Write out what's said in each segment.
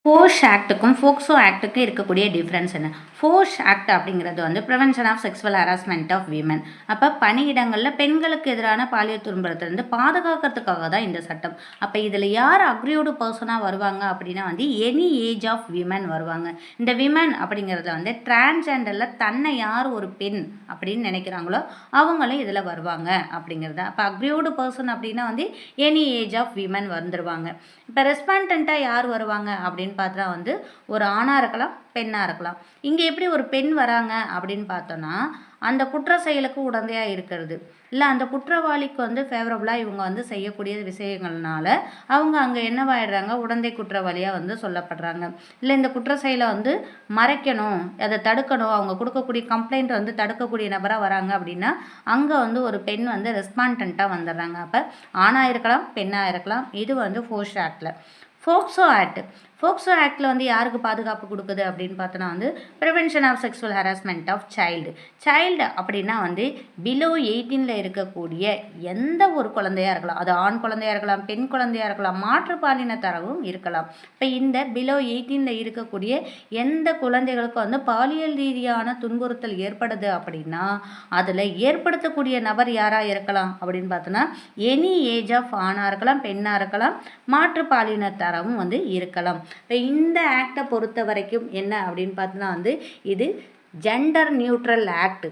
Posh ஆக்ட்டுக்கும் POCSO ஆக்ட்டுக்கும் இருக்கக்கூடிய difference என்ன? Posh act அப்படிங்கிறது வந்து prevention of sexual harassment of women. அப்போ பணியிடங்களில் பெண்களுக்கு எதிரான பாலியல் துன்புறுத்தலிருந்து பாதுகாக்கிறதுக்காக தான் இந்த சட்டம். அப்போ இதில் யார் அக்ரியோடு பர்சனாக வருவாங்க அப்படின்னா வந்து எனி ஏஜ் ஆஃப் விமன் வருவாங்க. இந்த விமன் அப்படிங்கிறத வந்து டிரான்ஸ்ஜெண்டரில் தன்னை யார் ஒரு பெண் அப்படின்னு நினைக்கிறாங்களோ அவங்களும் இதில் வருவாங்க அப்படிங்கிறது. அப்போ அக்ரியோடு பர்சன் அப்படின்னா வந்து எனி ஏஜ் ஆஃப் விமன் வந்துடுவாங்க. இப்போ ரெஸ்பாண்டண்ட்டாக யார் வருவாங்க அப்படின்னு பார்த்தா வந்து ஒரு ஆணாக இருக்கலாம், பெண்ணாக இருக்கலாம். இங்கே எப்படி ஒரு பெண் வராங்க அப்படின்னு பார்த்தோன்னா, அந்த குற்ற செயலுக்கு உடந்தையாக இருக்கிறது இல்லை அந்த குற்றவாளிக்கு வந்து ஃபேவரபுளாக இவங்க வந்து செய்யக்கூடிய விஷயங்கள்னால அவங்க அங்கே என்னவாயிடுறாங்க, உடந்தை குற்றவாளியாக வந்து சொல்லப்படுறாங்க. இல்லை இந்த குற்ற செயலை வந்து மறைக்கணும், அதை தடுக்கணும், அவங்க கொடுக்கக்கூடிய கம்ப்ளைண்ட் வந்து தடுக்கக்கூடிய நபராக வராங்க அப்படின்னா அங்கே வந்து ஒரு பெண் வந்து ரெஸ்பாண்டண்ட்டாக வந்துடுறாங்க. அப்போ ஆணாக இருக்கலாம், பெண்ணாக இருக்கலாம். இது வந்து போக்சோ ஆக்டில். போக்சோ ஆக்டில் வந்து யாருக்கு பாதுகாப்பு கொடுக்குது அப்படின்னு பார்த்தோன்னா வந்து prevention of sexual harassment of child அப்படின்னா வந்து பிலோ 18 இருக்கக்கூடிய எந்த ஒரு குழந்தையாக இருக்கலாம், அது ஆண் குழந்தையாக இருக்கலாம், பெண் குழந்தையாக இருக்கலாம், மாற்றுப்பாலினத்தரவும் இருக்கலாம். இப்போ இந்த பிலோ 18 இருக்கக்கூடிய எந்த குழந்தைகளுக்கும் வந்து பாலியல் ரீதியான துன்புறுத்தல் ஏற்படுது அப்படின்னா அதில் ஏற்படுத்தக்கூடிய நபர் யாராக இருக்கலாம் அப்படின்னு பார்த்தோன்னா எனி ஏஜ் ஆஃப் ஆணாக இருக்கலாம், பெண்ணாக இருக்கலாம், மாற்றுப்பாலினத்தரவும் வந்து இருக்கலாம். இப்போ இந்த ஆக்டை பொறுத்த வரைக்கும் என்ன அப்படின்னு பார்த்தோன்னா வந்து இது ஜெண்டர் நியூட்ரல் ஆக்ட்.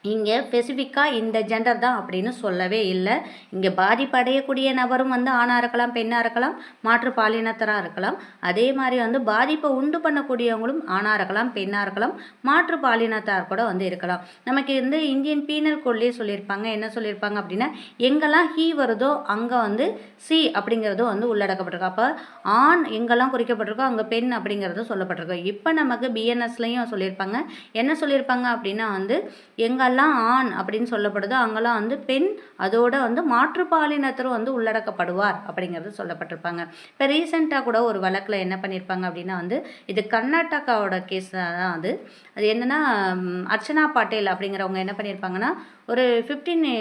இங்கே ஸ்பெசிஃபிக்காக இந்த ஜெண்டர் தான் அப்படின்னு சொல்லவே இல்லை. இங்கே பாதிப்படையக்கூடிய நபரும் வந்து ஆணாக இருக்கலாம், பெண்ணாக இருக்கலாம், மாற்று பாலினத்தராக இருக்கலாம். அதே மாதிரி வந்து பாதிப்பை உண்டு பண்ணக்கூடியவங்களும் ஆணாக இருக்கலாம், பெண்ணாக இருக்கலாம், மாற்று பாலினத்தார் கூட வந்து இருக்கலாம். நமக்கு வந்து இந்தியன் பீனல் கோட்லேயே சொல்லியிருப்பாங்க. என்ன சொல்லியிருப்பாங்க அப்படின்னா எங்கெல்லாம் ஹீ வருதோ அங்கே வந்து சி அப்படிங்கிறதும் வந்து உள்ளடக்கப்பட்டிருக்கும். அப்போ ஆண் எங்கெல்லாம் குறிக்கப்பட்டிருக்கோ அங்கே பெண் அப்படிங்கிறதும் சொல்லப்பட்டிருக்கும். இப்போ நமக்கு பிஎன்எஸ்லையும் சொல்லியிருப்பாங்க. என்ன சொல்லியிருப்பாங்க அப்படின்னா வந்து எங்கெல்லாம் ஆண் அப்படின்னு சொல்லப்படுதோ அங்கெல்லாம் வந்து பெண், அதோட வந்து மாற்றுப்பாலினத்தரும் வந்து உள்ளடக்கப்படுவார் அப்படிங்கிறது சொல்லப்பட்டிருப்பாங்க. இப்போ ரீசெண்டாக கூட ஒரு வழக்கில் என்ன பண்ணியிருப்பாங்க அப்படின்னா வந்து இது கர்நாடகாவோட கேஸ் தான். அது என்னென்னா அர்ச்சனா பாட்டேல் அப்படிங்கிறவங்க என்ன பண்ணியிருப்பாங்கன்னா ஒரு 15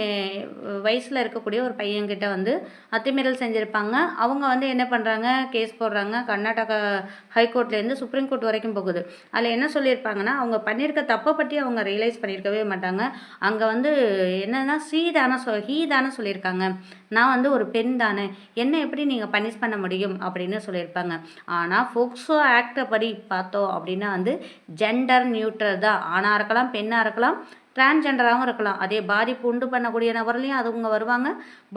வயசில் இருக்கக்கூடிய ஒரு பையன்கிட்ட வந்து அத்துமீறல் செஞ்சுருப்பாங்க. அவங்க வந்து என்ன பண்ணுறாங்க, கேஸ் போடுறாங்க. கர்நாடகா ஹைகோர்ட்லேருந்து சுப்ரீம் கோர்ட் வரைக்கும் போகுது. அதில் என்ன சொல்லியிருப்பாங்கன்னா அவங்க பண்ணியிருக்க தப்பை பற்றி அவங்க ரியலைஸ் பண்ணியிருக்கவே மாட்டாங்க. அங்கே வந்து என்னன்னா ஹீ தானே சொல்லியிருக்காங்க, நான் வந்து ஒரு பெண் தானே, என்ன எப்படி நீங்கள் பனிஷ் பண்ண முடியும் அப்படின்னு சொல்லியிருப்பாங்க. ஆனால் போக்சோ ஆக்டை படி பார்த்தோம் அப்படின்னா வந்து ஜெண்டர் நியூட்ரல் தான். ஆணாக இருக்கலாம், பெண்ணாக இருக்கலாம், டிரான்ஸ்ஜெண்டராகவும் இருக்கலாம். அதே பாதிப்பு உண்டு பண்ணக்கூடிய நபர்லையும் அவங்க வருவாங்க,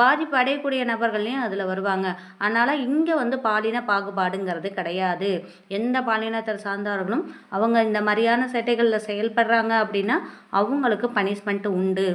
பாதிப்பு அடையக்கூடிய நபர்கள்லையும் அதில் வருவாங்க. அதனால் இங்கே வந்து பாலின பாகுபாடுங்கிறது கிடையாது. எந்த பாலினத்தை சார்ந்தவர்களும் அவங்க இந்த மாதிரியான சேட்டைகளில் செயல்படுறாங்க அப்படின்னா அவங்களுக்கு பனிஷ்மெண்ட் உண்டு.